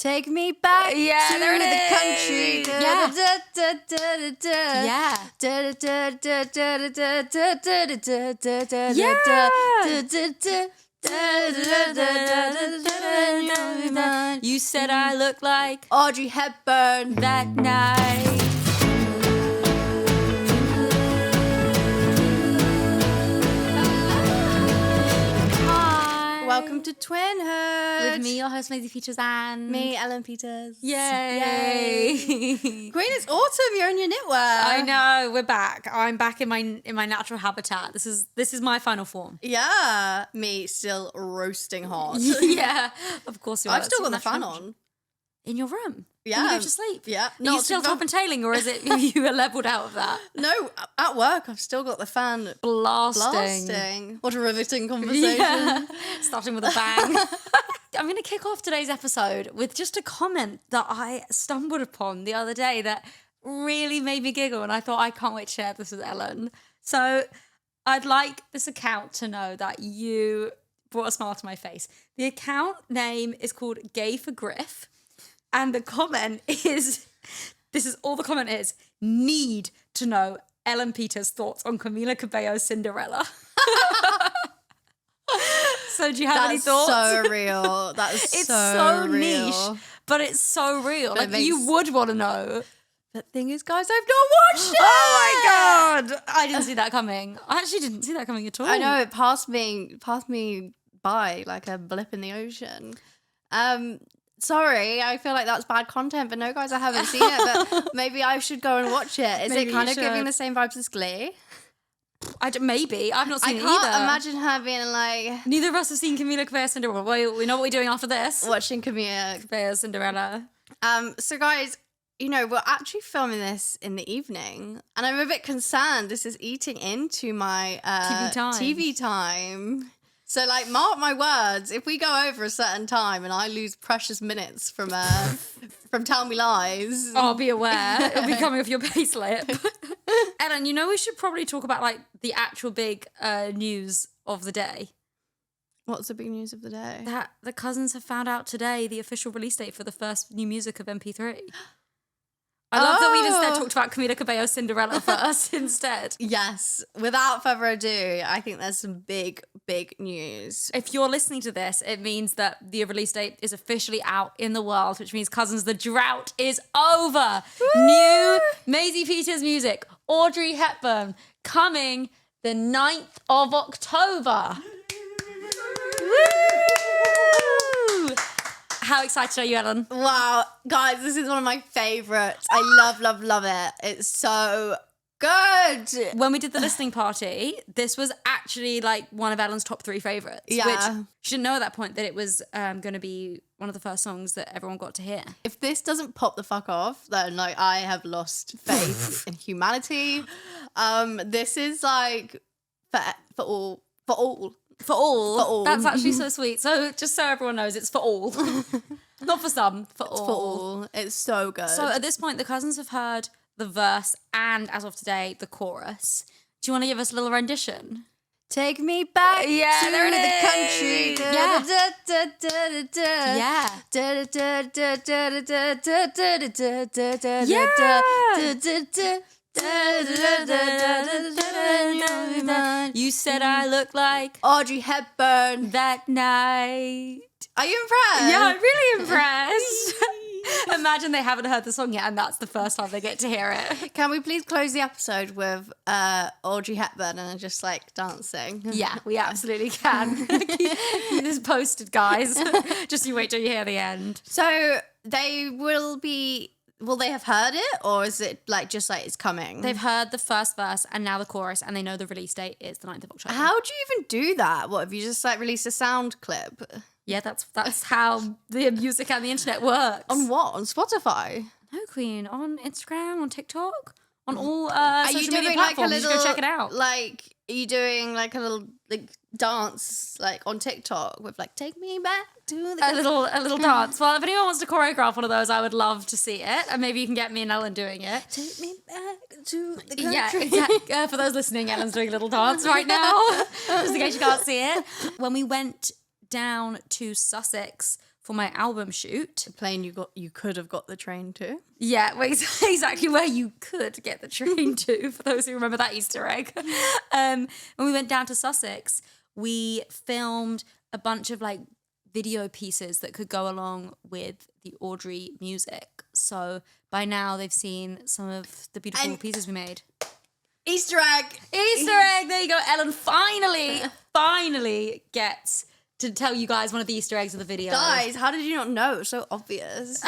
Take me back Yeah, to there it the is. country. Yeah. Yeah. You said I look like Audrey Hepburn. that night. Hi. Welcome to Twinhood. With me, your host, Maisy Peters, and Me, Ellen Peters. Yay! Queen, it's autumn. You're in your knitwear. I know, we're back. I'm back in my natural habitat. This is my final form. Yeah. Me still roasting hot. Yeah, of course you are. I've still got the That's your fan natural- on. in your room. Yeah. When you go to sleep. Yeah. Are you Not still to- top and tailing, or is it you are leveled out of that? No, at work I've still got the fan Blasting. What a riveting conversation. Yeah. Starting with a bang. I'm going to kick off today's episode with just a comment that I stumbled upon the other day that really made me giggle, and I thought, I can't wait to share this with Ellen. So I'd like this account to know that you brought a smile to my face. The account name is called Gay for Griff, and the comment is, this is all the comment is, need to know Ellen Peters' thoughts on Camila Cabello's Cinderella. So do you have any thoughts? That's so real. That's It's so real. niche, but it's so real. But it Like, you makes- would want to know. The thing is, guys, I've not watched it. Oh my God. I didn't see that coming. I actually didn't see that coming at all. I know, it passed me by like a blip in the ocean. Sorry, I feel like that's bad content, but no, guys, I haven't seen it, but maybe I should go and watch it. Is Maybe it kind you of giving should. the same vibes as Glee? Maybe. I've not I seen it can't either. imagine her being like Neither of us have seen Camila Cabello's Cinderella. Well, we know what we're doing after this. watching Camilla. Cabello's Cinderella. So guys, you know, we're actually filming this in the evening, and I'm a bit concerned this is eating into my TV time. So, like, mark my words, if we go over a certain time and I lose precious minutes from Tell Me Lies. Oh, be aware. It'll be coming off your payslip. Ellen, you know we should probably talk about, like, the actual big news of the day. What's the big news of the day? That the cousins have found out today the official release date for the first new music of MP3. I love that we instead talked about Camila Cabello's Cinderella first instead. Yes, without further ado, I think there's some big, big news. If you're listening to this, it means that the release date is officially out in the world, which means, cousins, the drought is over. Woo! New Maisy Peters music, Audrey Hepburn, coming the 9th of October. Woo! How excited are you, Ellen? Wow, guys, this is one of my favorites. I love it. It's so good. When we did the listening party, this was actually like one of Ellen's top 3 favorites. Yeah. Which she didn't know at that point that it was going to be one of the first songs that everyone got to hear. If this doesn't pop the fuck off, then like I have lost faith in humanity. This is like for all. For all. For all. That's actually so sweet. So just so everyone knows, it's for all. Not for some, for all. For all. It's so good. So at this point, the cousins have heard the verse and, as of today, the chorus. Do you want to give us a little rendition? Take me back to there it the is. country. You said I look like Audrey Hepburn. that night. Are you impressed? Yeah, I'm really impressed. Imagine they haven't heard the song yet and that's the first time they get to hear it. Can we please close the episode with Audrey Hepburn and just like dancing? Yeah, we absolutely can. Keep this posted, guys. Just you wait till you hear the end. So they will they have heard it, or is it like just like it's coming? They've heard the first verse and now the chorus, and they know the release date is the 9th of October. How do you even do that? What, have you just like released a sound clip? Yeah, that's how the music and the internet works. On what? On Spotify? No, Queen. On Instagram, on TikTok, on all Are social you media doing like a platforms. little, Just go check it out. Like, are you doing like a little like dance like on TikTok with like "Take Me Back to the"? A little dance. Well, if anyone wants to choreograph one of those, I would love to see it. And maybe you can get me and Ellen doing it. Take me back to the country. Yeah, exactly. For those listening, Ellen's doing a little dance right now, just in case you can't see it. When we went down to Sussex for my album shoot. The plane you could have got the train to. Yeah, well, exactly where you could get the train to, for those who remember that Easter egg. When we went down to Sussex, we filmed a bunch of like video pieces that could go along with the Audrey music. So by now they've seen some of the beautiful pieces we made. Easter egg! Easter egg! There you go. Ellen finally gets to tell you guys one of the Easter eggs of the video. Guys, how did you not know? It was so obvious.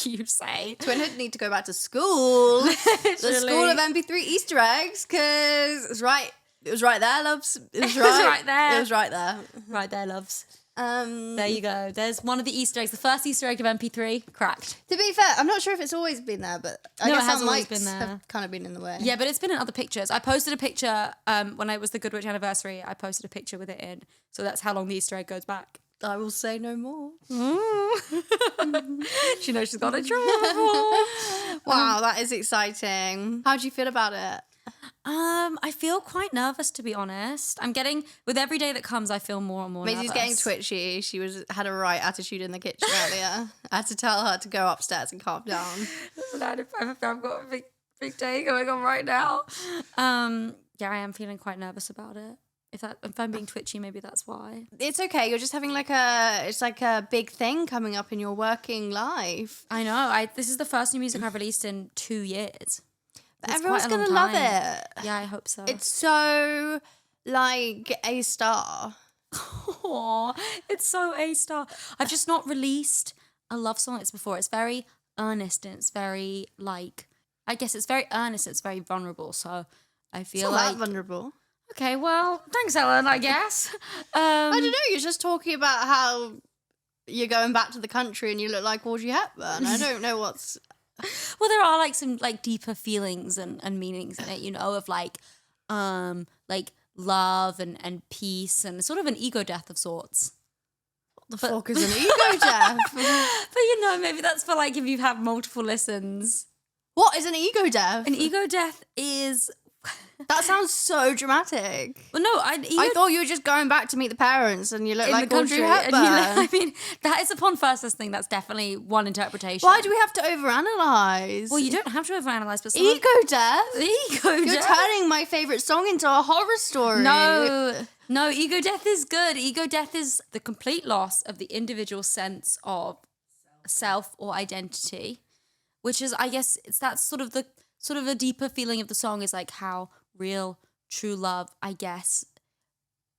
You say. Twinhood need to go back to school. The school of MP3 Easter eggs, because it was right there, loves. It was right there. It was right there. Right there, loves. There you go. There's one of the Easter eggs. The first Easter egg of MP3 cracked. To be fair, I'm not sure if it's always been there, but I guess it has our always mics been there. have kind of been in the way. Yeah, but it's been in other pictures. I posted a picture when it was the Good Witch anniversary. I posted a picture with it in. So that's how long the Easter egg goes back. I will say no more. She knows she's got in trouble. Wow, that is exciting. How do you feel about it? I feel quite nervous, to be honest. With every day that comes, I feel more and more nervous. Maisie's getting twitchy. She had a right attitude in the kitchen earlier. I had to tell her to go upstairs and calm down. I've got a big day going on right now. Yeah, I am feeling quite nervous about it. If I'm being twitchy, maybe that's why. It's okay. You're just having it's like a big thing coming up in your working life. I know. This is the first new music I've released in 2 years. But everyone's going to love it. Yeah, I hope so. It's so, like, A-star. Aww, it's so A-star. I've just not released a love song like this before. It's very earnest and it's very, like, I guess it's very earnest. It's very vulnerable. So I feel it's not that vulnerable. Okay, well, thanks, Ellen, I guess. I don't know. You're just talking about how you're going back to the country and you look like Audrey Hepburn. I don't know what's... Well, there are like some like deeper feelings and meanings in it, you know, of like love and peace and sort of an ego death of sorts. What the fuck is an ego death? But you know, maybe that's for like if you've had multiple listens. What is an ego death? An ego death is... That sounds so dramatic. Well, no, I thought you were just going back to meet the parents and you look like Audrey Hepburn. I mean, that is upon first listening, that's definitely one interpretation. Why do we have to overanalyze? Well, you don't have to overanalyze, but ego death? Ego death? You're turning my favourite song into a horror story. No, ego death is good. Ego death is the complete loss of the individual sense of self or identity, which is, I guess, it's that sort of a deeper feeling of the song is like how real, true love, I guess,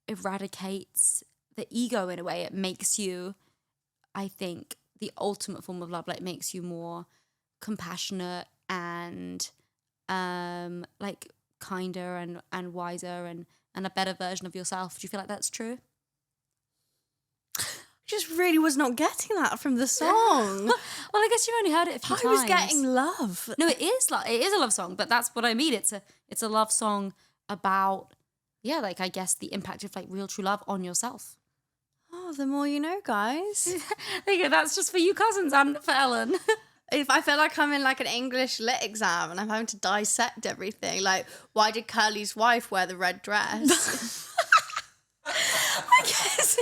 eradicates the ego in a way. It makes you, I think, the ultimate form of love. Like, makes you more compassionate and like kinder and wiser and a better version of yourself. Do you feel like that's true? Just really was not getting that from the song. Well, I guess you only heard it a few times. I was getting love. No, it is a love song, but that's what I mean. It's a love song about, yeah, like I guess the impact of like real true love on yourself. Oh, the more you know, guys. There you go. That's just for you cousins and for Ellen. If I feel like I'm in like an English lit exam and I'm having to dissect everything, like why did Curly's wife wear the red dress? I guess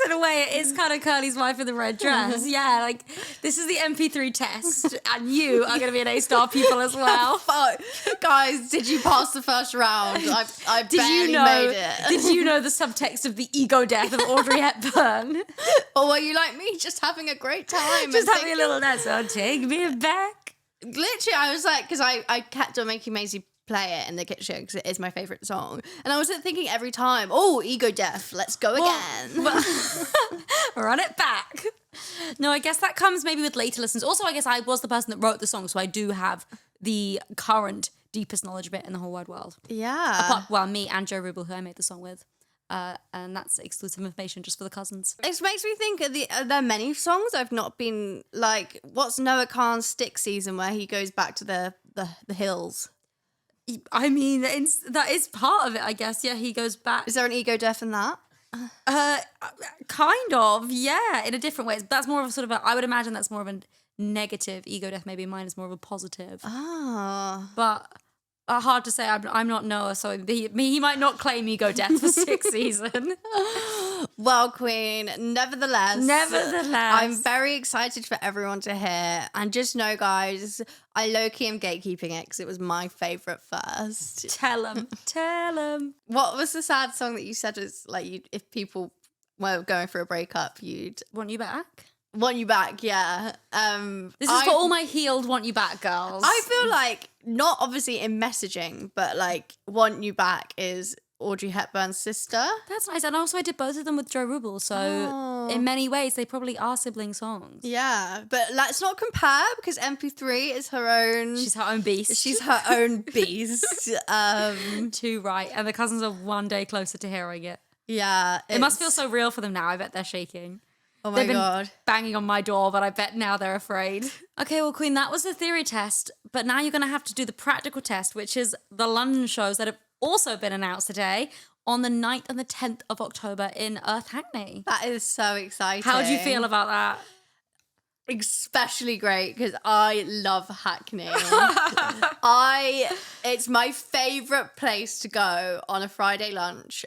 in a way it is kind of Curly's wife in the red dress. Yeah, like this is the MP3 test and you are going to be an A-star pupil as well. Fuck. Guys, did you pass the first round? I barely made it. Did you know the subtext of the ego death of Audrey Hepburn? Or were you like me, just having a great time? Just having a little dance, so take me back. Literally, I was like, because I kept on making Maisy play it in the kitchen because it is my favourite song. And I was thinking every time, oh, ego death, let's go again. Run it back. No, I guess that comes maybe with later listens. Also, I guess I was the person that wrote the song, so I do have the current deepest knowledge of it in the whole wide world. Yeah. Me and Joe Rubel, who I made the song with. And that's exclusive information just for the cousins. It makes me think are there many songs I've not been like, what's Noah Khan's Stick season where he goes back to the hills? I mean, that is part of it, I guess. Yeah, he goes back. Is there an ego death in that? Kind of, yeah, in a different way. That's more of a sort of I would imagine that's more of a negative ego death. Maybe mine is more of a positive. Ah. But hard to say. I'm not Noah, so he might not claim Ego Death for 6 season. Well, Queen, nevertheless, I'm very excited for everyone to hear. And just know, guys, I low-key am gatekeeping it because it was my favourite first. Tell them. What was the sad song that you said was like, if people were going for a breakup, you'd... Want You Back? Want You Back, yeah. This is for all my healed Want You Back girls. I feel like, not obviously in messaging, but like Want You Back is Audrey Hepburn's sister. That's nice. And also I did both of them with Joe Rubel. So in many ways, they probably are sibling songs. Yeah, but let's not compare because mp3 is her own... She's her own beast. She's her own beast. Too right. And the cousins are one day closer to hearing it. Yeah. It must feel so real for them now. I bet they're shaking. Oh my God. They've been banging on my door, but I bet now they're afraid. Okay, well, Queen, that was the theory test. But now you're going to have to do the practical test, which is the London shows that have also been announced today on the 9th and the 10th of October in Earth Hackney. That is so exciting. How do you feel about that? Especially great because I love Hackney. It's my favourite place to go on a Friday lunch.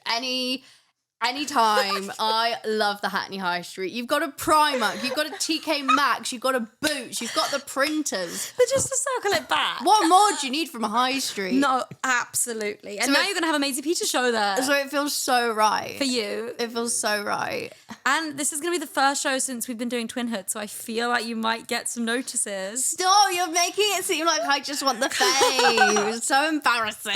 Anytime. I love the Hackney High Street. You've got a Primark, you've got a TK Maxx, you've got a Boots, you've got the printers. But just to circle it back. What more do you need from a high street? No, absolutely. And So now it- you're going to have a Maisy Peters show there. So it feels so right. For you. It feels so right. And this is going to be the first show since we've been doing Twinhood, so I feel like you might get some notices. Stop, you're making it seem like I just want the fame. It's so embarrassing.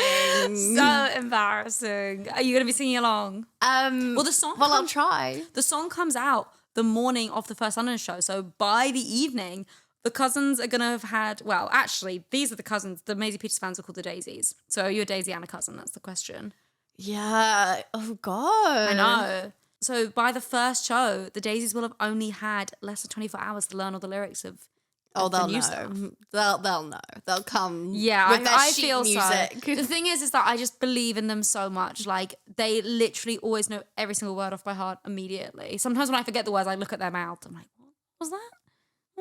So embarrassing. Are you going to be singing along? Well, I'll try. The song comes out the morning of the first London show. So by the evening, the cousins are going to have had... Well, actually, these are the cousins. The Maisy Peters fans are called the Daisies. So are you a Daisy and a cousin? That's the question. Yeah. Oh, God. I know. So by the first show, the Daisies will have only had less than 24 hours to learn all the lyrics of they'll the new know. stuff. They'll know. They'll come. Yeah, with their I sheet feel music. so. The thing is that I just believe in them so much. Like, they literally always know every single word off by heart immediately. Sometimes when I forget the words, I look at their mouth. I'm like, what was that?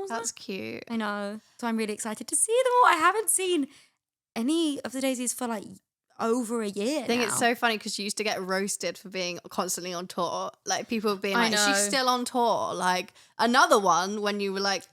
That's cute. I know. So I'm really excited to see them all. I haven't seen any of the Daisies for like over a year I think now. it's so funny because you used to get roasted for being constantly on tour. Like people being like, know. she's still on tour. Like another one when you were like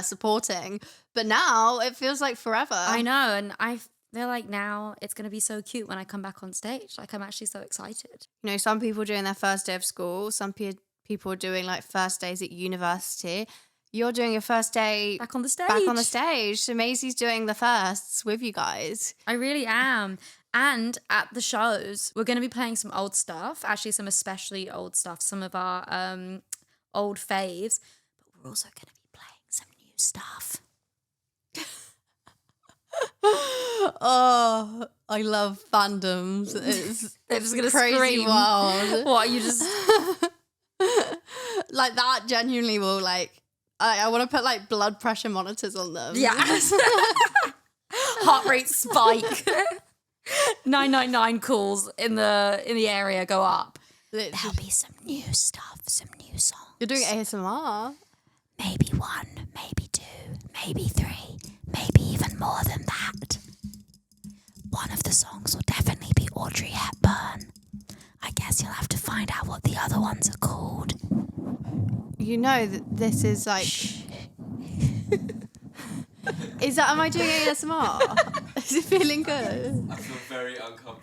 supporting. But now it feels like forever. I know. And I feel like now it's going to be so cute when I come back on stage. Like I'm actually so excited. You know, some people doing their first day of school. Some people are doing like first days at university. You're doing your first day back on the stage. So Maisie's doing the firsts with you guys. I really am. And at the shows, we're going to be playing some old stuff, actually some especially old stuff, some of our old faves, but we're also going to be playing some new stuff. Oh, I love fandoms. They're just going to crazy scream. Wild. What, you just... like that genuinely will like, I want to put like blood pressure monitors on them. Yeah. Heart rate spike. 999 calls in the area go up. There'll be some new stuff, some new songs. You're doing ASMR. Maybe 1, maybe 2, maybe 3, maybe even more than that. One of the songs will definitely be Audrey Hepburn. I guess you'll have to find out what the other ones are called. You know that this is like... am I doing ASMR? Is it feeling good? I feel very uncomfortable.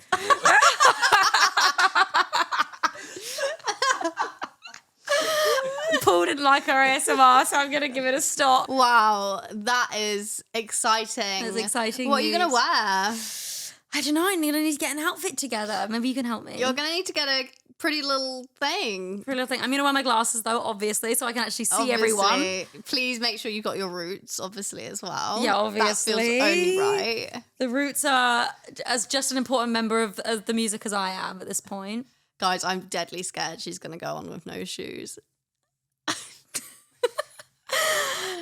Paul didn't like our ASMR, so I'm going to give it a stop. Wow, that is exciting. That's exciting. What are you going to wear? I don't know. I'm going to need to get an outfit together. Maybe you can help me. You're going to need to get a pretty little thing. Pretty little thing. I'm going to wear my glasses, though, obviously, so I can actually see everyone. Please make sure you got your roots, obviously, as well. Yeah, obviously. That feels only right. The roots are as just an important member of the music as I am at this point. Guys, I'm deadly scared she's going to go on with no shoes.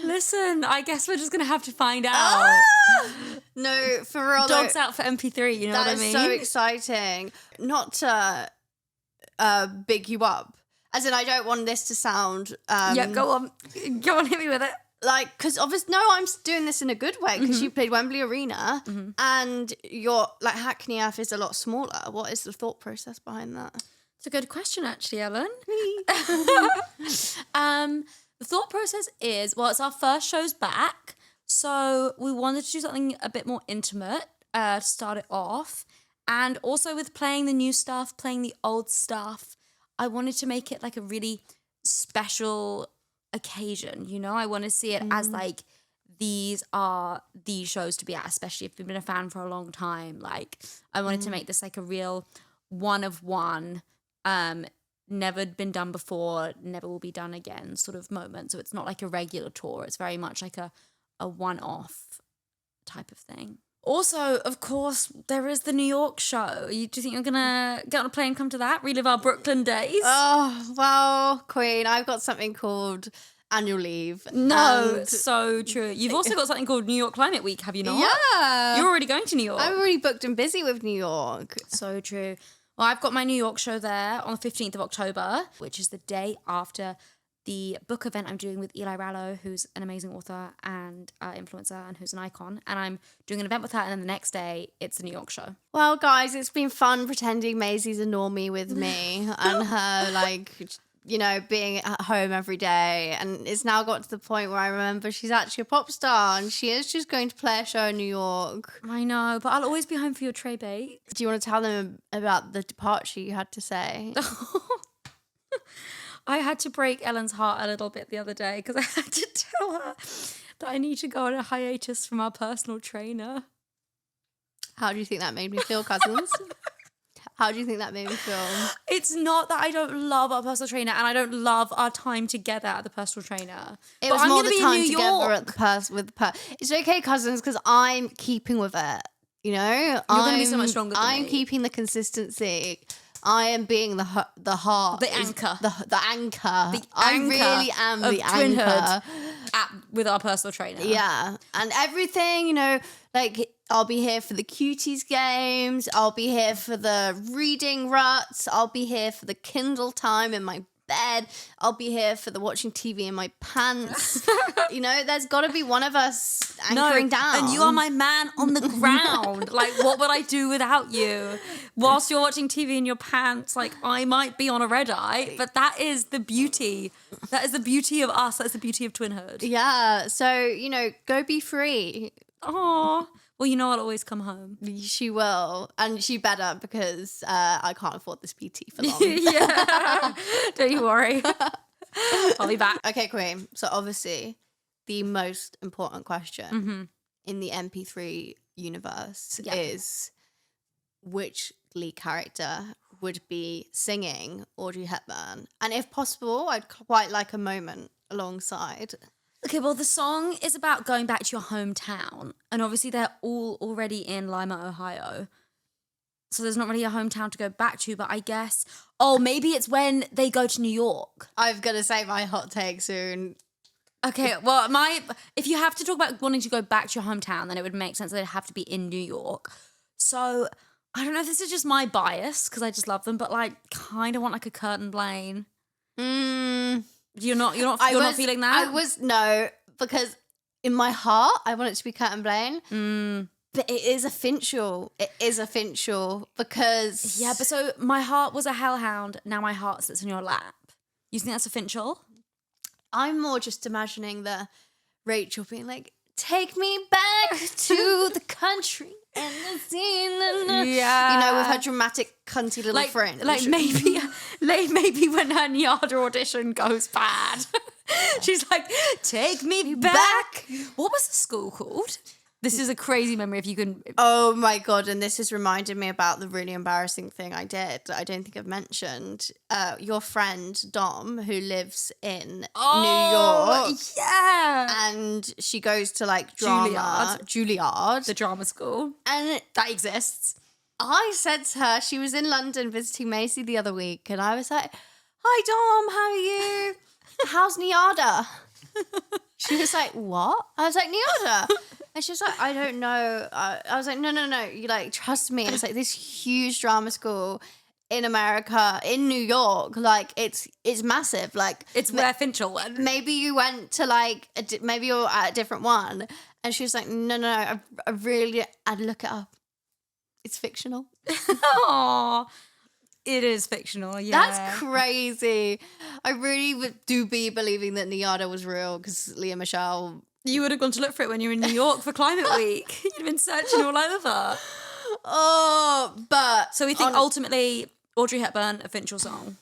Listen, I guess we're just going to have to find out. No, for real. Dogs out for MP3, you know what I mean? That is so exciting. Not to big you up. As in, I don't want this to sound... yeah, go on, hit me with it. like, because obviously, no, I'm doing this in a good way because you played Wembley Arena and your like Hackney F is a lot smaller. What is the thought process behind that? It's a good question, actually, Ellen. The thought process is, well, it's our first shows back, so we wanted to do something a bit more intimate to start it off, and also with playing the new stuff, playing the old stuff, I wanted to make it like a really special occasion, you know? I want to see it as like, these are the shows to be at, especially if you've been a fan for a long time. Like, I wanted to make this like a real one of one, never been done before, never will be done again sort of moment. So it's not like a regular tour. It's very much like a one-off type of thing. Also, of course, there is the New York show. Do you think you're going to get on a plane and come to that? Relive our Brooklyn days? Oh, well, Queen, I've got something called annual leave. No, so true. You've also got something called New York Climate Week, have you not? Yeah. You're already going to New York. I'm already booked and busy with New York. So true. Well, I've got my New York show there on the 15th of October, which is the day after the book event I'm doing with Eli Rallo, who's an amazing author and influencer and who's an icon. And I'm doing an event with her, and then the next day, it's the New York show. Well, guys, it's been fun pretending Maisie's a normie with me and her, like, you know, being at home every day. And it's now got to the point where I remember she's actually a pop star and she is just going to play a show in New York. I know, but I'll always be home for your tray bait. Do you want to tell them about the departure you had to say? I had to break Ellen's heart a little bit the other day because I had to tell her that I need to go on a hiatus from our personal trainer. How do you think that made me feel, cousins? How do you think that made me feel? It's not that I don't love our personal trainer and I don't love our time together at the personal trainer. It was more the time together at the It's okay, cousins, because I'm keeping with it. You know, you're going to be so much stronger than I'm me. keeping the consistency. I am being the heart, the anchor, the anchor. I really am the anchor with our personal trainer. Yeah, and everything, you know, like I'll be here for the cuties games. I'll be here for the reading ruts. I'll be here for the Kindle time in my bed. I'll be here for the watching TV in my pants. You know, there's got to be one of us anchoring down. And you are my man on the ground. Like, what would I do without you? Whilst you're watching TV in your pants, like, I might be on a red eye, but that is the beauty. That is the beauty of us. That's the beauty of Twinhood. Yeah. So, you know, go be free. Oh. Well, you know I'll always come home. She will. And she better, because I can't afford this PT for long. Yeah. Don't you worry. I'll be back. Okay, Queen. So obviously, the most important question in the MP3 universe is which lead character would be singing Audrey Hepburn? And if possible, I'd quite like a moment alongside. Okay, well, the song is about going back to your hometown. And obviously they're all already in Lima, Ohio. So there's not really a hometown to go back to, but I guess... Oh, maybe it's when they go to New York. I'm going to say my hot take soon. Okay, well, if you have to talk about wanting to go back to your hometown, then it would make sense that it'd have to be in New York. So I don't know if this is just my bias, because I just love them, but like kind of want like a Kurt and Blaine. You're not feeling that? No, because in my heart, I want it to be Kurt and Blaine. But it is a Finchel. It is a Finchel because... Yeah, but so my heart was a hellhound. Now my heart sits in your lap. You think that's a Finchel? I'm more just imagining the Rachel being like, take me back to the country and the scene. Yeah. You know, with her dramatic cunty little friend. Like maybe when her Niada audition goes bad. She's like, take me back. What was the school called? This is a crazy memory if you can... Oh my God, and this has reminded me about the really embarrassing thing I did that I don't think I've mentioned. Your friend, Dom, who lives in New York. Yeah! And she goes to like drama... Juilliard. The drama school. And that exists. I said to her, she was in London visiting Maisy the other week, and I was like, hi Dom, how are you? How's Niada? She was like, what? I was like, Niada. And she was like, I don't know. I was like, no. You like, trust me. It's like this huge drama school. in America, in New York. Like, it's massive. Like, it's where Finchel went. Maybe you went to like, maybe you're at a different one. And she was like, no, I'd look it up. It's fictional. Aww. It is fictional, yeah. That's crazy. I really do be believing that Niada was real because Leah Michelle. You would have gone to look for it when you were in New York for Climate Week. You'd have been searching all over. Oh, but... So we think ultimately Audrey Hepburn, a Finchel song.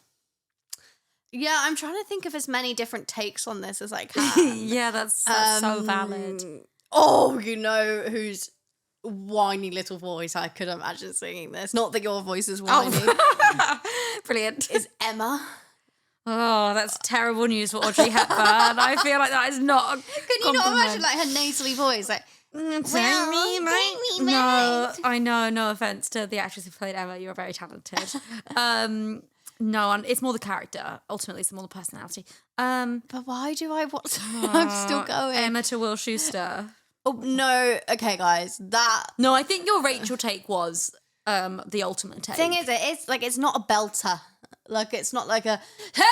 Yeah, I'm trying to think of as many different takes on this as I can. Yeah, that's so valid. Oh, you know whose whiny little voice I could imagine singing this. Not that your voice is whiny. Oh. Brilliant. Is Emma. Oh, that's terrible news for Audrey Hepburn. I feel like that is not a Can you not imagine like her nasally voice? Like, take me back. No, I know, no offense to the actress who played Emma. You're very talented. No, it's more the character. Ultimately, it's more the personality. But why do I watch? I'm still going. Emma to Will Schuster. Oh, no. Okay, guys. No, I think your Rachel take was the ultimate take. Thing is, it's not a belter. Like, it's not like a, hey,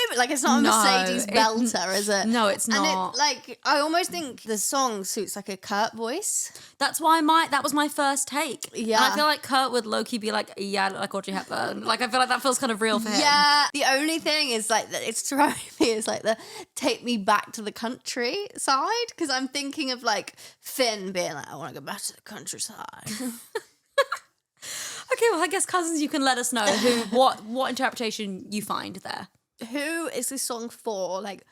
baby. Like, it's not a Mercedes belter, is it? No, it's not. And I almost think the song suits like a Kurt voice. That's why that was my first take. Yeah. And I feel like Kurt would low-key be like, yeah, I look like Audrey Hepburn. Like, I feel like that feels kind of real for him. Yeah. The only thing is, like, that it's throwing me is, like, the take me back to the country side. Because I'm thinking of, like, Finn being like, I want to go back to the countryside. Okay, well, I guess, cousins, you can let us know what interpretation you find there. Who is this song for? Like,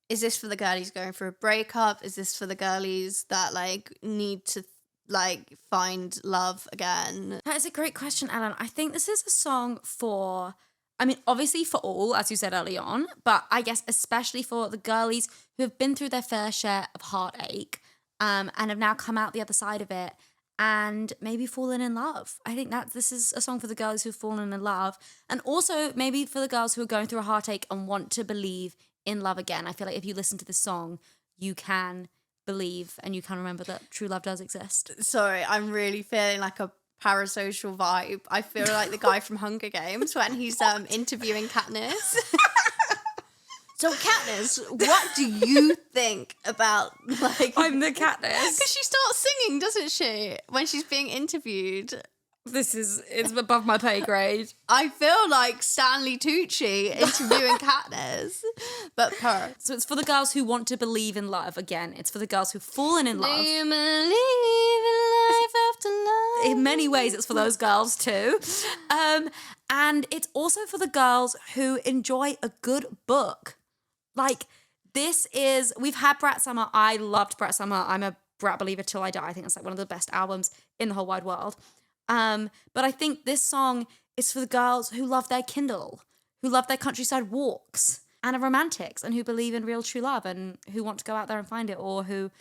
is this for the girlies going for a breakup? Is this for the girlies that, like, need to, like, find love again? That is a great question, Ellen. I think this is a song for, I mean, obviously for all, as you said early on, but I guess especially for the girlies who have been through their fair share of heartache and have now come out the other side of it and maybe fallen in love. I think that this is a song for the girls who've fallen in love, and also maybe for the girls who are going through a heartache and want to believe in love again. I feel like if you listen to this song, you can believe and you can remember that true love does exist. Sorry, I'm really feeling like a parasocial vibe. I feel like the guy from Hunger Games when he's interviewing Katniss. So Katniss, what do you think about, like... I'm the Katniss. Because she starts singing, doesn't she, when she's being interviewed? It's above my pay grade. I feel like Stanley Tucci interviewing Katniss, but her. So it's for the girls who want to believe in love. Again, it's for the girls who've fallen in love. Do you believe in life after love? In many ways, it's for those girls too. And it's also for the girls who enjoy a good book. Like, we've had Brat Summer. I loved Brat Summer. I'm a Brat believer till I die. I think it's like one of the best albums in the whole wide world. But I think this song is for the girls who love their Kindle, who love their countryside walks, and are romantics, and who believe in real true love, and who want to go out there and find it, or who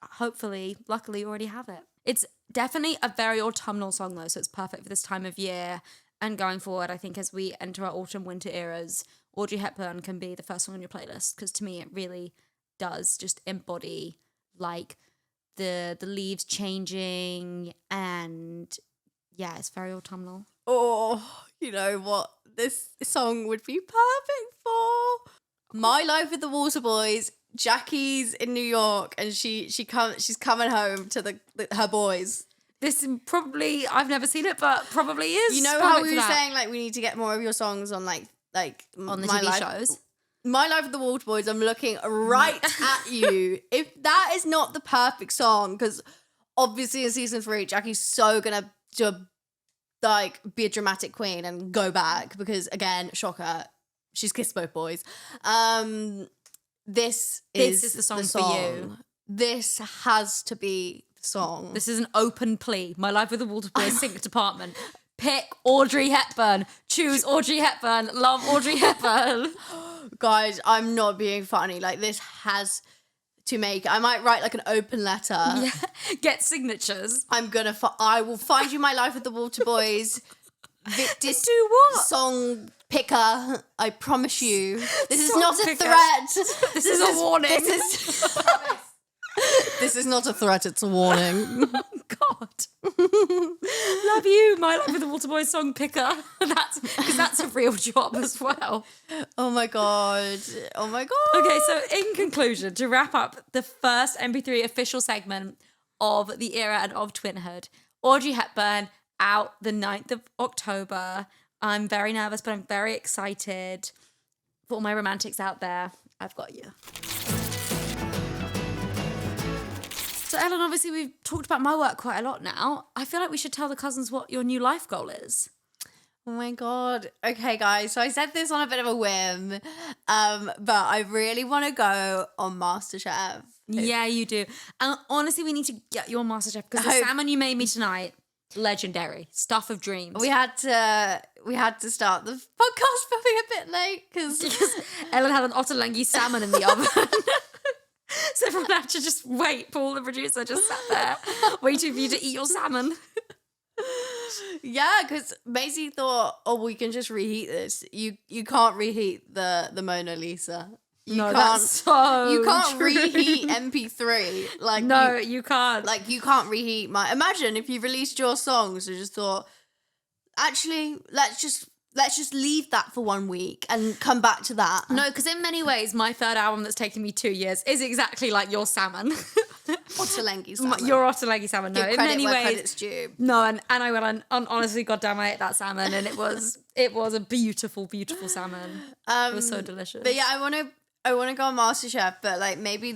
hopefully, luckily, already have it. It's definitely a very autumnal song, though, so it's perfect for this time of year. And going forward, I think as we enter our autumn-winter eras, Audrey Hepburn can be the first song on your playlist, because to me it really does just embody like the leaves changing, and yeah, it's very autumnal. Oh, you know what this song would be perfect for? My Life with the Water Boys. Jackie's in New York and she's coming home to her boys. This probably, I've never seen it, but probably is. You know how we were saying like we need to get more of your songs on like on the TV shows? My Life with the Water Boys, I'm looking right at you. If that is not the perfect song, because obviously in season 3, Jackie's so gonna be a dramatic queen and go back because again, shocker, she's kissed both boys. This is the song for you. This has to be the song. This is an open plea. My Life with the Water Boys sync department. Pick Audrey Hepburn. Choose Audrey Hepburn. Love Audrey Hepburn. Guys, I'm not being funny. Like, this has to make... I might write, like, an open letter. Yeah. Get signatures. I will find you My Life with the Water Boys. This do what? Song picker. I promise you. This is not a threat. This is a warning. This is not a threat, it's a warning. God. God. Love you, My Life with the Waterboy song picker. That's a real job as well. Oh my God. Okay, so in conclusion, to wrap up the first mp3 official segment of the era and of Twinhood, Audrey Hepburn out the 9th of October. I'm very nervous, but I'm very excited. For all my romantics out there, I've got you. So Ellen, obviously we've talked about my work quite a lot now. I feel like we should tell the cousins what your new life goal is. Oh my God. Okay, guys. So I said this on a bit of a whim, but I really want to go on MasterChef. Yeah, you do. And honestly, we need to get you on MasterChef because the salmon you made me tonight, legendary. Stuff of dreams. We had to start the podcast probably a bit late because Ellen had an ottolenghi salmon in the oven. So everyone had to just wait. Paul, the producer, just sat there waiting for you to eat your salmon. Yeah, because Maisy thought, we can just reheat this. You can't reheat the Mona Lisa. You can't true. reheat mp3. Like you can't. Like you can't reheat my. Imagine if you released your songs and just thought, actually, let's just leave that for 1 week and come back to that. No, because in many ways, my third album that's taken me 2 years is exactly like your salmon. Ottolenghi salmon. Your ottolenghi salmon. No, Give in credit many where ways. credit's due. No, and I will. And honestly, goddamn, I ate that salmon, and it was a beautiful, beautiful salmon. It was so delicious. But yeah, I want to go on MasterChef, but like maybe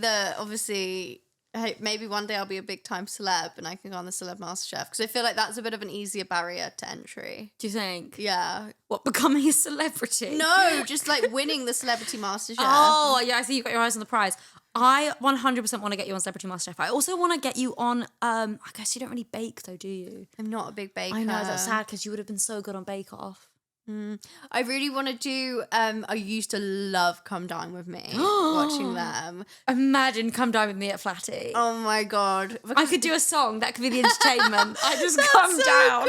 maybe one day I'll be a big time celeb and I can go on the celeb MasterChef because I feel like that's a bit of an easier barrier to entry. Do you think? Yeah. What, becoming a celebrity? No, just like winning the celebrity MasterChef. Oh, yeah, I see you got your eyes on the prize. I 100% want to get you on Celebrity MasterChef. I also want to get you on, I guess you don't really bake though, do you? I'm not a big baker. I know, that's sad because you would have been so good on Bake Off. I really want to do, I used to love Come Dine With Me, watching them. Imagine Come Dine With Me at Flatty. Oh my God. I could do a song, that could be the entertainment. I just come down.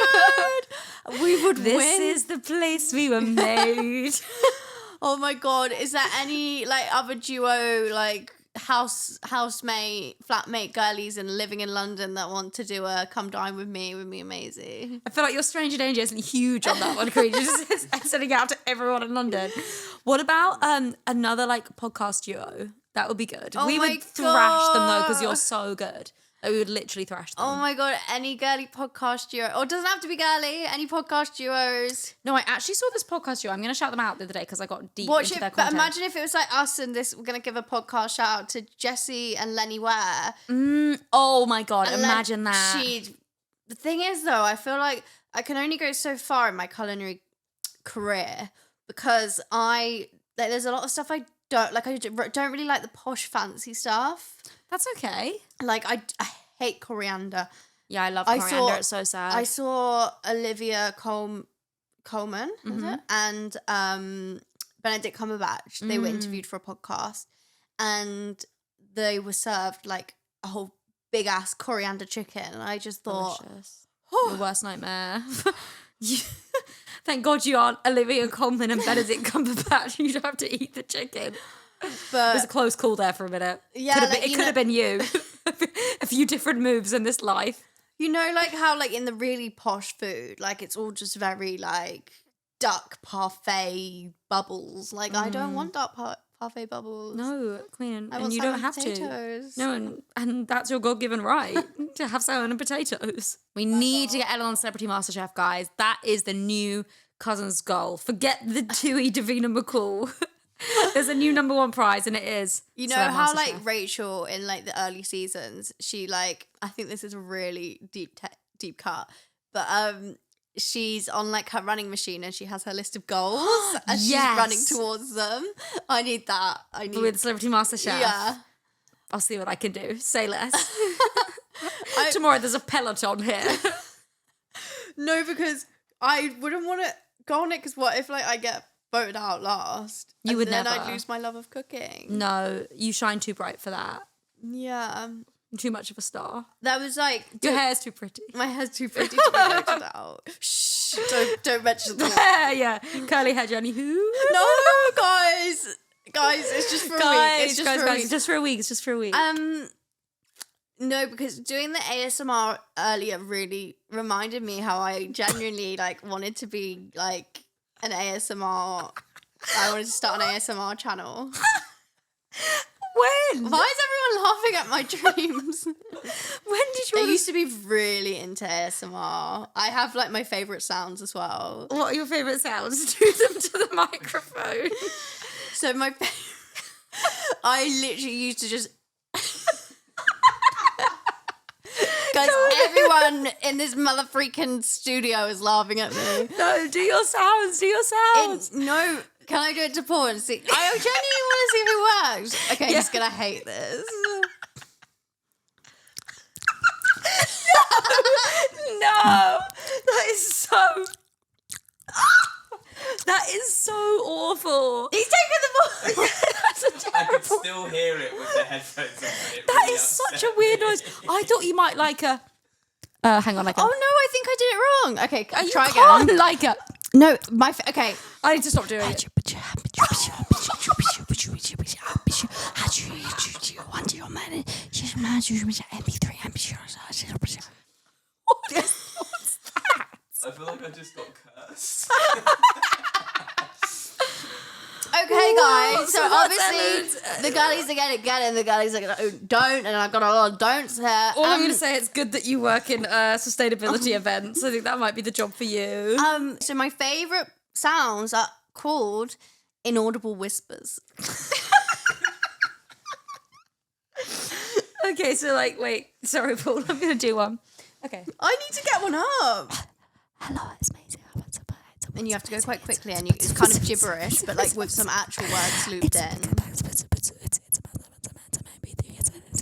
Good. We would this win. This is the place we were made. Oh my God. Is there any like other duo, like housemate, flatmate girlies and living in London that want to do a Come Dine With Me and Maisy? I feel like your Stranger Danger isn't huge on that one, Queen. You're just sending out to everyone in London. What about another like podcast duo? That would be good. We would thrash them though because you're so good. Like, we would literally thrash them. Oh my God, any girly podcast duo. Or it doesn't have to be girly, any podcast duos. No, I actually saw this podcast duo. I'm going to shout them out the other day because I got deep into their content. But imagine if it was like us and this, we're going to give a podcast shout out to Jessie and Lenny Ware. Oh my God, imagine that. The thing is though, I feel like I can only go so far in my culinary career because there's a lot of stuff I don't like. I don't really like the posh fancy stuff. That's okay. Like I hate coriander. Yeah, I love coriander. It's so sad. I saw Olivia Colman, is it? And Benedict Cumberbatch. They were interviewed for a podcast, and they were served like a whole big ass coriander chicken, and I just thought, the worst nightmare. Thank God you aren't Olivia Colman and Benedict Cumberbatch. You don't have to eat the chicken. But there's a close call there for a minute. Yeah, it could have been you. A few different moves in this life. You know, like how like in the really posh food, like it's all just very like duck parfait bubbles. Like I don't want duck parfait bubbles. No, Queen, and you don't have potatoes. To. No, and that's your God-given right to have salmon and potatoes. We need to get Ellen on Celebrity MasterChef, guys. That is the new cousin's goal. Forget the Tui Davina McCall. There's a new #1 prize, and it is. You know how like Rachel in like the early seasons, she like, I think this is a really deep cut, but she's on like her running machine and she has her list of goals and she's running towards them. I need that. With Celebrity MasterChef. Yeah. I'll see what I can do. Say less. Tomorrow there's a peloton here. No, because I wouldn't want to go on it because what if like I get voted out last? You would never. Then I'd lose my love of cooking. No, you shine too bright for that. Yeah. Too much of a star. That was like... Your hair's too pretty. My hair's too pretty to be voted out. Shh, don't mention that. Yeah, curly hair Johnny who? No, guys, it's just for a week. It's just for a week. It's just for a week. It's just for a week. No, because doing the ASMR earlier really reminded me how I genuinely like wanted to be like an ASMR. I wanted to start an ASMR channel. When? Why is everyone laughing at my dreams? When did you? I used to be really into ASMR. I have like my favorite sounds as well. What are your favorite sounds? Do them to the microphone. So I literally used to just. Guys, everyone in this mother freaking studio is laughing at me. No, do your sounds. No, can I do it to Paul and see? I genuinely want to see if it works. Okay, he's gonna hate this. No, that is so awful. He's taking the ball. That's a terrible. I could still hear it with the headphones on. That is such a weird noise. I thought you might like a. Hang on, Oh no, I think I did it wrong. Okay, you try can't again. like a. No, okay. I need to stop doing it. What's that? I feel like I just got cursed. Okay, guys. So that's obviously the girlies are gonna get it, and the girlies are gonna don't, and I've got a lot of don'ts here. All I'm going to say it's good that you work in sustainability events. I think that might be the job for you. So my favorite sounds are called inaudible whispers. Okay, so like, wait, sorry, Paul, I'm going to do one. Okay. I need to get one up. Hello, it's Maisy. And you have to go quite quickly, and it's kind of gibberish, but like with some actual words looped in.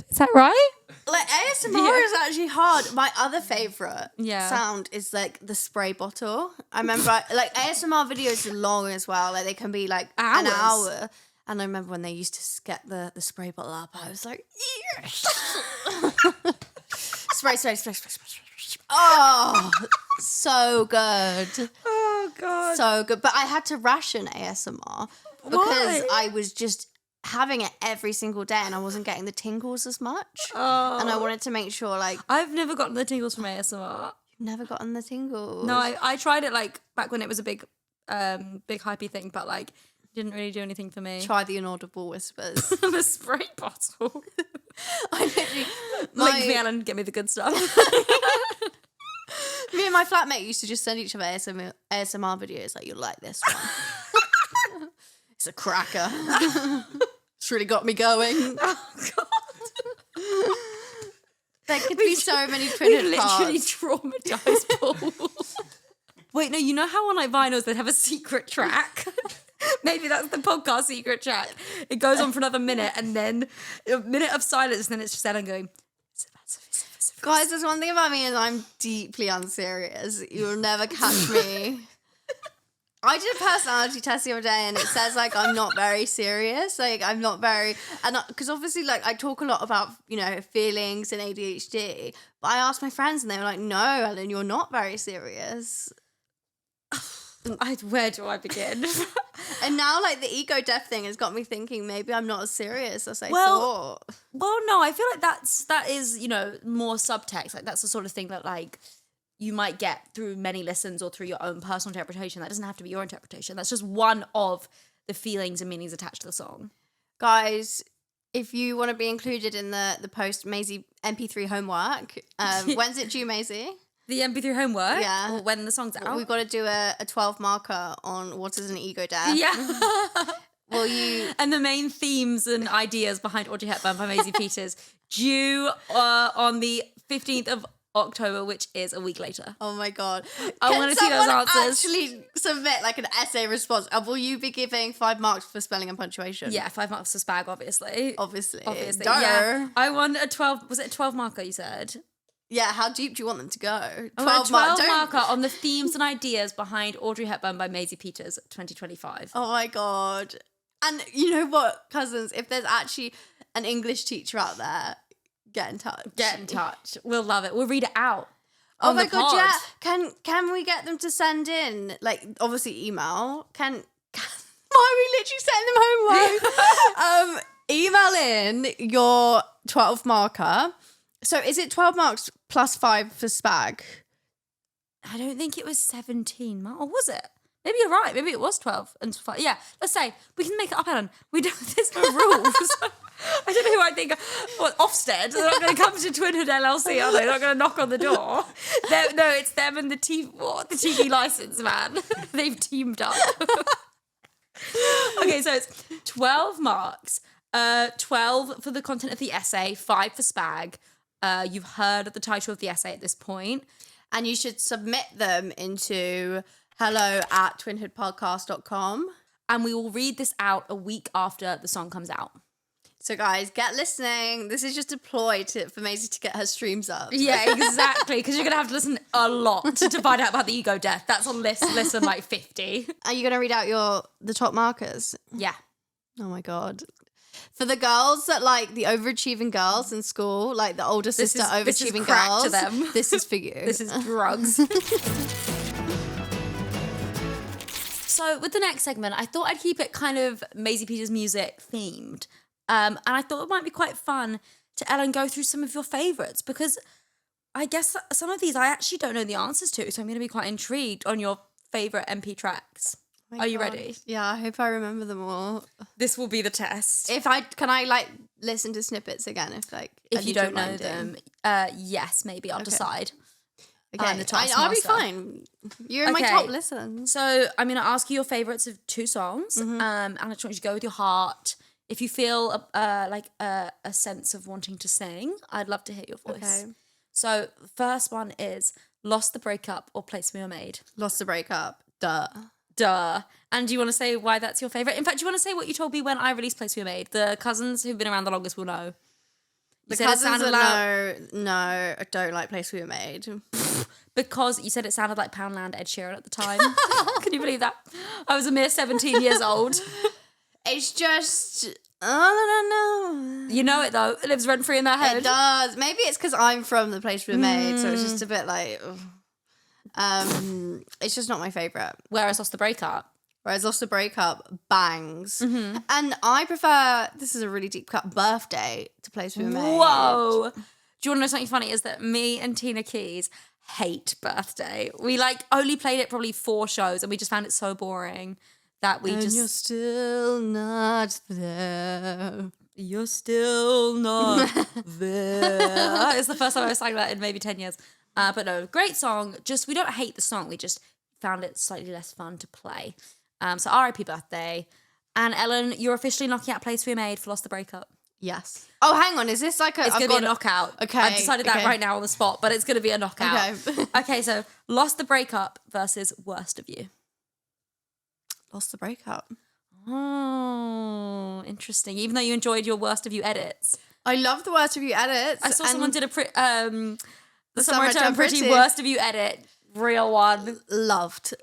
Is that right? Like ASMR is actually hard. My other favorite Yeah. sound is like the spray bottle. I remember like ASMR videos are long as well. Like they can be like an Hours. hour. And I remember when they used to get the spray bottle up, I was like, yes. spray. Oh, so good. Oh, God. So good. But I had to ration ASMR because Why? I was just having it every single day and I wasn't getting the tingles as much. Oh. And I wanted to make sure like I've never gotten the tingles from ASMR. you've never gotten the tingles. No, I tried it like back when it was a big hypey thing, but like didn't really do anything for me. Try the inaudible whispers. The spray bottle. I literally Link me, Ellen, get me the good stuff. me and my flatmate used to just send each other ASMR videos like, you'll like this one. It's a cracker. It's really got me going. Oh, God. There could be so many We've printed literally parts. traumatized Paul. Wait, no, you know how on like vinyls they'd have a secret track? Maybe that's the podcast secret track. It goes on for another minute and then a minute of silence and then it's just Ellen going, Guys, there's one thing about me is I'm deeply unserious. You'll never catch me. I did a personality test the other day and it says like I'm not very serious. Like I'm not very, and because obviously like I talk a lot about, you know, feelings and ADHD, but I asked my friends and they were like, no, Ellen, you're not very serious. where do I begin? And now like the ego death thing has got me thinking maybe I'm not as serious as I Well, thought. Well, no, I feel like that is, you know, more subtext. Like that's the sort of thing that like you might get through many listens or through your own personal interpretation. That doesn't have to be your interpretation. That's just one of the feelings and meanings attached to the song. Guys, if you want to be included in the post Maisy MP3 homework, when's it due, Maisy? The MP3 homework? Yeah. Or when the song's out? We've got to do a 12 marker on what is an ego death. Yeah. Will you? And the main themes and ideas behind Audrey Hepburn by Maisy Peters due on the 15th of October, which is a week later. Oh my God. I want to see those answers. Actually submit like an essay response. Will you be giving 5 marks for spelling and punctuation? Yeah, 5 marks for spag, obviously. Obviously. Obviously. Duh. Yeah. I want a 12, was it a 12 marker you said? Yeah, how deep do you want them to go? I want a 12 marker on the themes and ideas behind Audrey Hepburn by Maisy Peters 2025. Oh my God. And you know what, cousins, if there's actually an English teacher out there, get in touch. Get in touch. We'll love it. We'll read it out. Oh on my the God, pod. yeah. Can we get them to send in, like, obviously email? Why are we literally sending them homework? Email in your 12 marker So is it 12 marks plus 5 for spag? I don't think it was 17 marks. Or was it? Maybe you're right. Maybe it was 12 and 5. Yeah, let's say. We can make it up, Ellen. We don't, there's no rules. I don't know who I think. What, Ofsted? They're not going to come to Twinhood LLC, are they? They're not going to knock on the door. No, it's them and the TV license, man. They've teamed up. Okay, so it's 12 marks. 12 for the content of the essay, 5 for spag. You've heard the title of the essay at this point. And you should submit them into hello@twinhoodpodcast.com. And we will read this out a week after the song comes out. So guys, get listening. This is just a ploy for Maisy to get her streams up. Yeah, exactly. Because you're going to have to listen a lot to find out about the ego death. That's on listen like 50. Are you going to read out the top markers? Yeah. Oh my God. For the girls that like the overachieving girls in school, like the older sister overachieving girls, to them. This is for you. This is drugs. So with the next segment, I thought I'd keep it kind of Maisy Peters music themed. And I thought it might be quite fun to, Ellen, go through some of your favourites, because I guess some of these I actually don't know the answers to, so I'm going to be quite intrigued on your favourite MP tracks. Are you ready? Yeah, I hope I remember them all. This will be the test. Can I like listen to snippets again if you don't know them? Yes, maybe I'll decide. Okay, I'll be fine. You're in my top listens. So I'm going to ask you your favourites of 2 songs, and I just want you to go with your heart. If you feel a sense of wanting to sing, I'd love to hear your voice. Okay. So the first one is Lost the Breakup or Place We Were Made. Lost the Breakup. Duh. And do you want to say why that's your favourite? In fact, do you want to say what you told me when I released Place We Were Made? The cousins who've been around the longest will know. The cousins that know, no, I don't like Place We Were Made. Because you said it sounded like Poundland Ed Sheeran at the time. Can you believe that? I was a mere 17 years old. It's just, I don't know. You know it though. It lives rent free in their head. It does. Maybe it's because I'm from the Place We Were Made, so it's just a bit like, it's just not my favourite. Whereas Lost the Breakup bangs. Mm-hmm. And I prefer, this is a really deep cut, Birthday to Place We Were Made. Whoa. Do you want to know something funny? Is that me and Tina Keys hate Birthday. We only played it probably 4 shows and we just found it so boring that we and you're still not there. You're still not there. It's the first time I sang that in maybe 10 years. But no, great song. Just, we don't hate the song. We just found it slightly less fun to play. So R.I.P. Birthday. And Ellen, you're officially knocking out Place We Were Made for Lost the Breakup. Yes. Oh, hang on. Is this like a... It's going to be a knockout. Okay. I've decided that right now on the spot, but it's going to be a knockout. Okay. Okay, so Lost the Breakup versus Worst of You. Lost the Breakup. Oh, interesting. Even though you enjoyed your Worst of You edits. I love the Worst of You edits. I saw someone did the Summer Return Pretty Worst of You edit. Real one. Loved,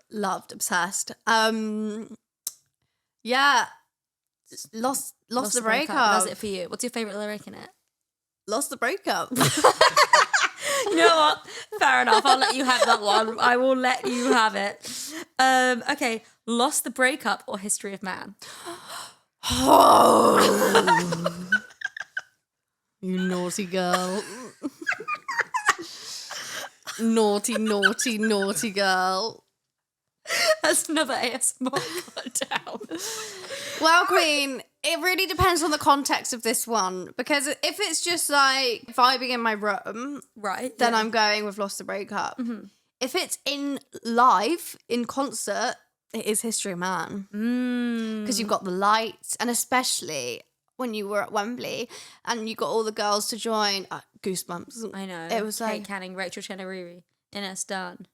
obsessed. Yeah. Lost the breakup. That's it for you. What's your favourite lyric in it? Lost the breakup. You know what? Fair enough. I'll let you have that one. I will let you have it. Okay. Lost the Breakup or History of Man? Oh. You naughty girl. Naughty girl. That's another ASMR cut down. Well, Queen, it really depends on the context of this one. Because if it's just like vibing in my room, right, then I'm going with Lost the Breakup. Mm-hmm. If it's in live, in concert, it is History of Man. Because you've got the lights, and especially when you were at Wembley and you got all the girls to join, goosebumps. I know. It was Kate like Canning, Rachel Cheneriri, Ines Dunn,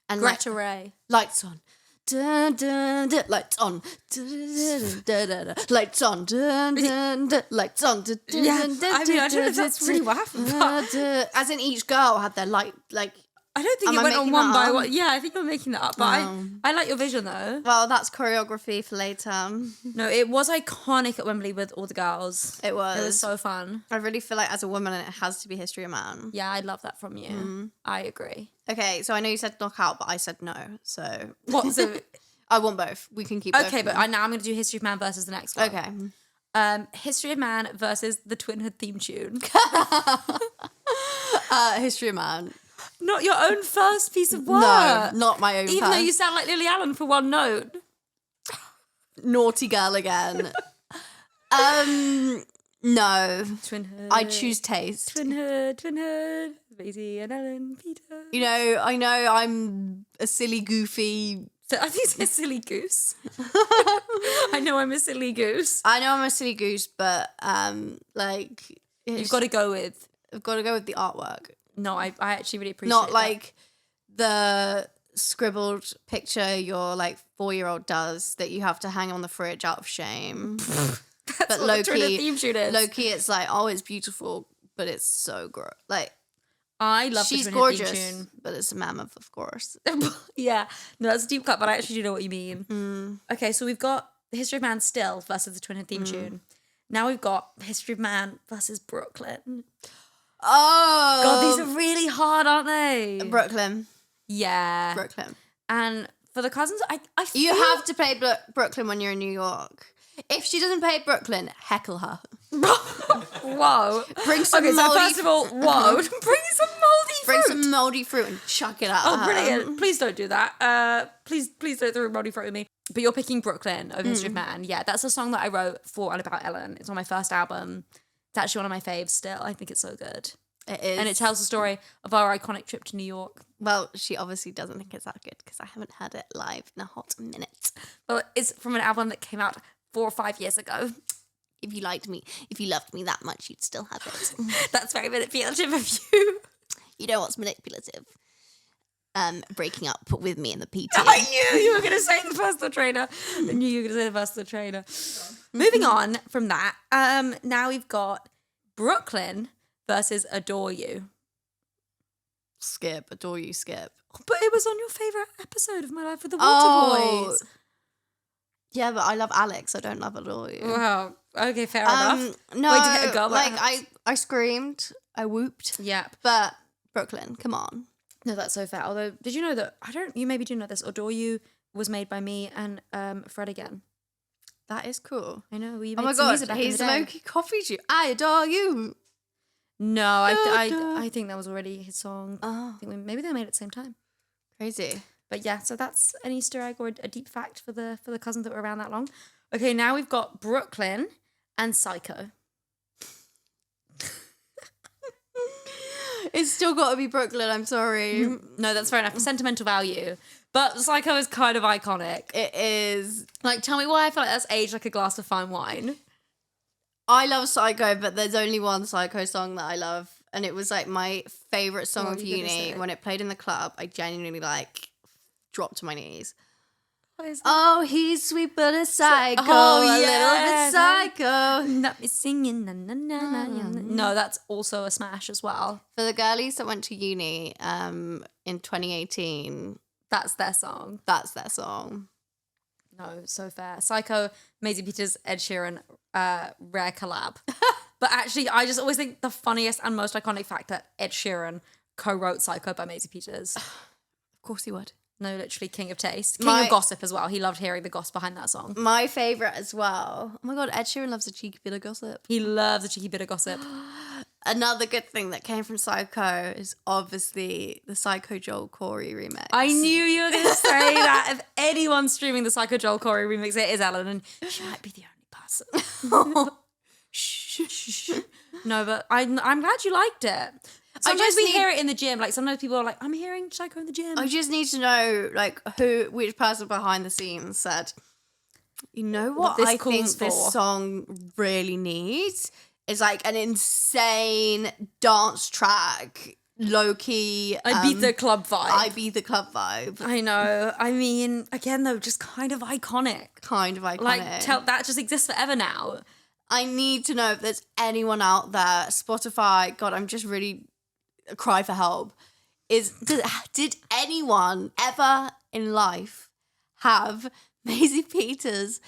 and Greta Ray. Lights on. Dun, dun, dun, lights on. Dun, dun, dun, dun, dun, lights on. Dun, dun, dun, lights on. Dun, dun, Yeah, dun, dun, I mean, I don't know if dun, that's dun, really what happened. But as in each girl had their light, like... I don't think Am it I went on making one that by up? one. Yeah, I think you're making that up. But I like your vision though. Well, that's choreography for later. No, it was iconic at Wembley with all the girls. It was. It was so fun. I really feel like as a woman, it has to be History of Man. Yeah, I love that from you. I agree. Okay, so I know you said knockout, but I said no. So What? So I want both. We can keep both. okay, but now I'm going to do History of Man versus the next one. Okay. History of Man versus the Twinhood theme tune. History of Man. Not your own first piece of work. No, not my own. Even though you sound like Lily Allen for one note. Naughty girl again. No. Twinhood. I choose taste. Twinhood. Maisy and Ellen Peters. You know, I know I'm a silly, goofy. I think it's a silly goose. I know I'm a silly goose. I know I'm a silly goose, but like you've got to go with. I've got to go with the artwork. No, I actually really appreciate. Not like the scribbled picture your like 4-year-old does that you have to hang on the fridge out of shame. But low key, it's like, oh, it's beautiful, but it's so gross. Like, I love she's the gorgeous, theme tune. but it's a mammoth, of course. Yeah, no, that's a deep cut, but I actually do know what you mean. Okay, so we've got the History of Man still versus the Twinhood theme tune. Now we've got History of Man versus Brooklyn. Oh, God, these are really hard, aren't they? Brooklyn. Yeah, Brooklyn. And for the cousins, I feel... You have to play Brooklyn when you're in New York. If she doesn't play Brooklyn, heckle her. Whoa. Bring some moldy... moldy... So first of all, whoa. Bring some moldy fruit. Bring some moldy fruit and chuck it out. Oh, brilliant. Please don't do that. Please don't throw moldy fruit at me. But you're picking Brooklyn over History of Man. Yeah, that's a song that I wrote for and about Ellen. It's on my first album. It's actually one of my faves still. I think it's so good. It is. And it tells the story of our iconic trip to New York. Well, she obviously doesn't think it's that good because I haven't heard it live in a hot minute. Well, it's from an album that came out 4 or 5 years ago. If you loved me that much, you'd still have it. That's very manipulative of you. You know what's manipulative? Breaking up with me and the PT. I knew you were going to say the personal trainer. I knew you were going to say the personal trainer. Moving on from that, now we've got Brooklyn versus Adore You. Skip. Adore You, skip. But it was on your favourite episode of My Life with the Water Boys. Yeah, but I love Alex. I don't love Adore You. Wow. Okay, fair enough. No, way to get a girl like I screamed, I whooped. Yeah. But Brooklyn, come on. No, that's so fair. Although, did you know that, you maybe do know this, Adore You was made by me and Fred again. That is cool. I know. We oh made my some god, music back in he's the day. low-key copied you. I adore you. No, I think that was already his song. Oh. I think maybe they made it at the same time. Crazy. But yeah, so that's an Easter egg or a deep fact for the cousins that were around that long. Okay, now we've got Brooklyn and Psycho. It's still got to be Brooklyn, I'm sorry. No, that's fair enough. Sentimental value. But Psycho is kind of iconic. It is. Like, tell me why I feel like that's aged like a glass of fine wine. I love Psycho, but there's only one Psycho song that I love. And it was like my favourite song of uni. When it played in the club, I genuinely like dropped to my knees. What is that? Oh, he's sweet but a psycho. Oh, a yeah. little bit psycho. Not me singing. Na, na, na, na, na. No, that's also a smash as well. For the girlies that went to uni in 2018, that's their song. That's their song. No, so fair. Psycho, Maisy Peters, Ed Sheeran, rare collab. But actually, I just always think the funniest and most iconic fact that Ed Sheeran co-wrote Psycho by Maisy Peters. Of course he would. No, literally king of taste. King of gossip as well. He loved hearing the gossip behind that song. My favourite as well. Oh my god, Ed Sheeran loves a cheeky bit of gossip. He loves a cheeky bit of gossip. Another good thing that came from Psycho is obviously the Psycho Joel Corey remix. I knew you were going to say that. If anyone's streaming the Psycho Joel Corey remix, it is Ellen, and she might be the only person. Shh. No, but I'm glad you liked it. Sometimes we hear it in the gym. Like sometimes people are like, I'm hearing Psycho in the gym. I just need to know like which person behind the scenes said, you know what I think this song really needs is like an insane dance track, low key. I beat the club vibe. I know. I mean, again though, just kind of iconic. Like that just exists forever now. I need to know if there's anyone out there, Spotify, God, I'm just really cry for help. Did anyone ever in life have Maisy Peters'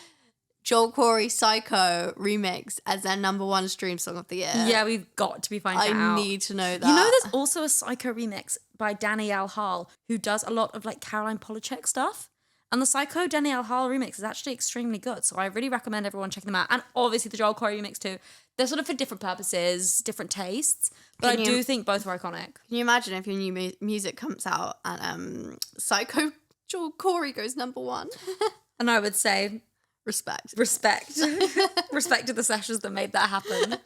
Joel Corey Psycho remix as their #1 stream song of the year? Yeah, we've got to be finding out. I need to know that. You know, there's also a Psycho remix by Danielle Hall who does a lot of like Caroline Polachek stuff. And the Psycho Danielle Hall remix is actually extremely good. So I really recommend everyone checking them out. And obviously the Joel Corey remix too. They're sort of for different purposes, different tastes. But I do think both are iconic. Can you imagine if your new music comes out and Psycho Joel Corey goes number 1? And I would say... Respect. Respect to the sessions that made that happen.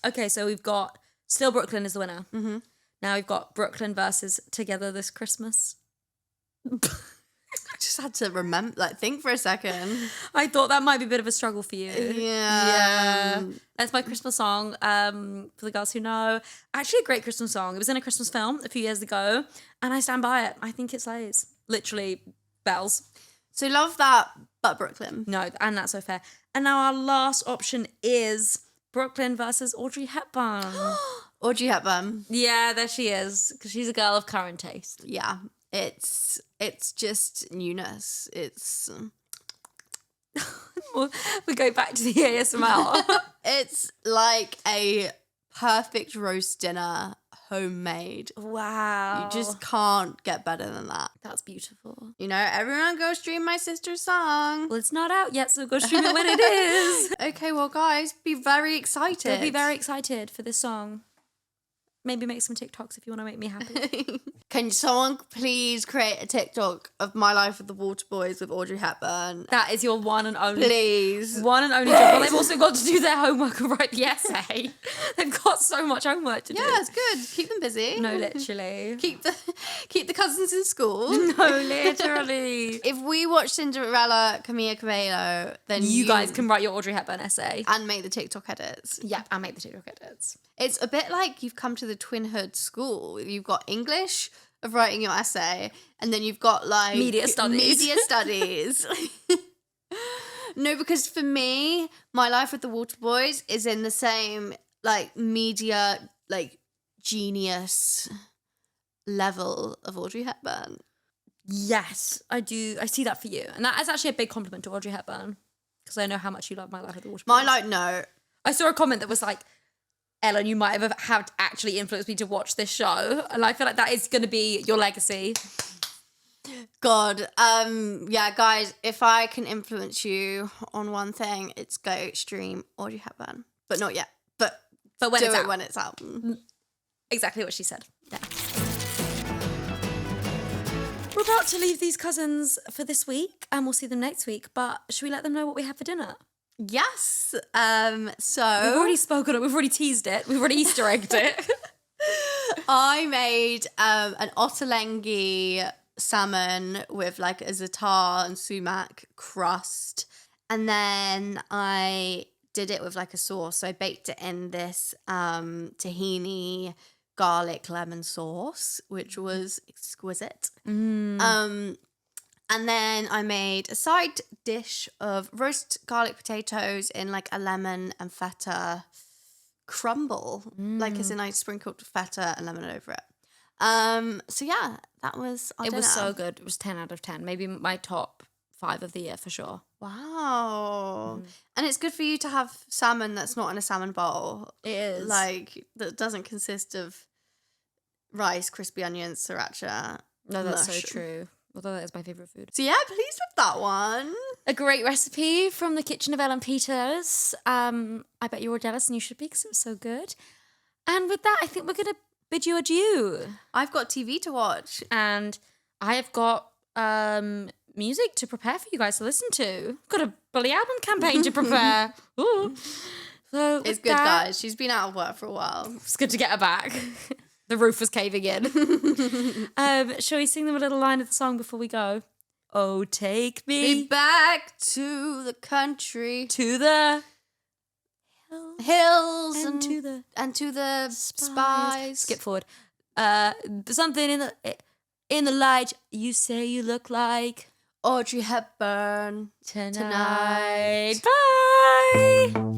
Okay, so we've got... Still Brooklyn is the winner. Mm-hmm. Now we've got Brooklyn versus Together This Christmas. I just had to think for a second. I thought that might be a bit of a struggle for you. Yeah. That's my Christmas song, for the girls who know. Actually a great Christmas song. It was in a Christmas film a few years ago, and I stand by it. I think it slays. Literally, bells. So love that, but Brooklyn. No, and that's so fair. And now our last option is Brooklyn versus Audrey Hepburn. Audrey Hepburn. Yeah, there she is, because she's a girl of current taste. Yeah. It's just newness. It's we go back to the ASMR. It's like a perfect roast dinner, homemade. Wow. You just can't get better than that. That's beautiful. You know, everyone go stream my sister's song. Well, it's not out yet, so go stream it when it is. Okay, well, guys, be very excited. Be very excited for this song. Maybe make some TikToks if you want to make me happy. Can someone please create a TikTok of My Life with the Water Boys with Audrey Hepburn? That is your one and only. Please. One and only job. Well, they've also got to do their homework and write the essay. They've got so much homework to do. Yeah, it's good. Keep them busy. No, literally. Keep the cousins in school. No, literally. If we watch Cinderella, Camila Cabello, then you guys can write your Audrey Hepburn essay. And make the TikTok edits. Yeah, I'll make the TikTok edits. It's a bit like you've come to the Twinhood school. You've got English of writing your essay, and then you've got like media studies. No, because for me, My Life with the Water Boys is in the same like media like genius level of Audrey Hepburn. Yes, I do. I see that for you, and that is actually a big compliment to Audrey Hepburn, because I know how much you love My Life with the Water Boys. No. I saw a comment that was like, Ellen, you might have actually influenced me to watch this show. And I feel like that is going to be your legacy. God. Yeah, guys, if I can influence you on one thing, it's go stream Audrey Hepburn. But not yet. But when it's out. when it's out. Exactly what she said. Yeah. We're about to leave these cousins for this week, and we'll see them next week. But should we let them know what we have for dinner? Yes. So we've already spoken it. We've already teased it. We've already Easter egged it. I made an ottolenghi salmon with like a za'atar and sumac crust, and then I did it with like a sauce. So I baked it in this tahini garlic lemon sauce, which was exquisite. And then I made a side dish of roast garlic potatoes in like a lemon and feta crumble. Like as in I sprinkled feta and lemon over it. So yeah, that was our dinner. Was so good. It was 10 out of 10. Maybe my top 5 of the year for sure. Wow. And it's good for you to have salmon that's not in a salmon bowl. It is. Like, that doesn't consist of rice, crispy onions, siracha. No, that's so true. Although that is my favourite food. So yeah, pleased with that one. A great recipe from the kitchen of Ellen Peters. I bet you were jealous, and you should be, because it was so good. And with that, I think we're going to bid you adieu. I've got TV to watch. And I have got music to prepare for you guys to listen to. I've got a bloody album campaign to prepare. Ooh. So it's good, guys. She's been out of work for a while. It's good to get her back. The roof was caving in. Shall we sing them a little line of the song before we go? Oh, take me back to the country, to the hills, and to the spies. Skip forward. Something in the light. You say you look like Audrey Hepburn tonight. Bye.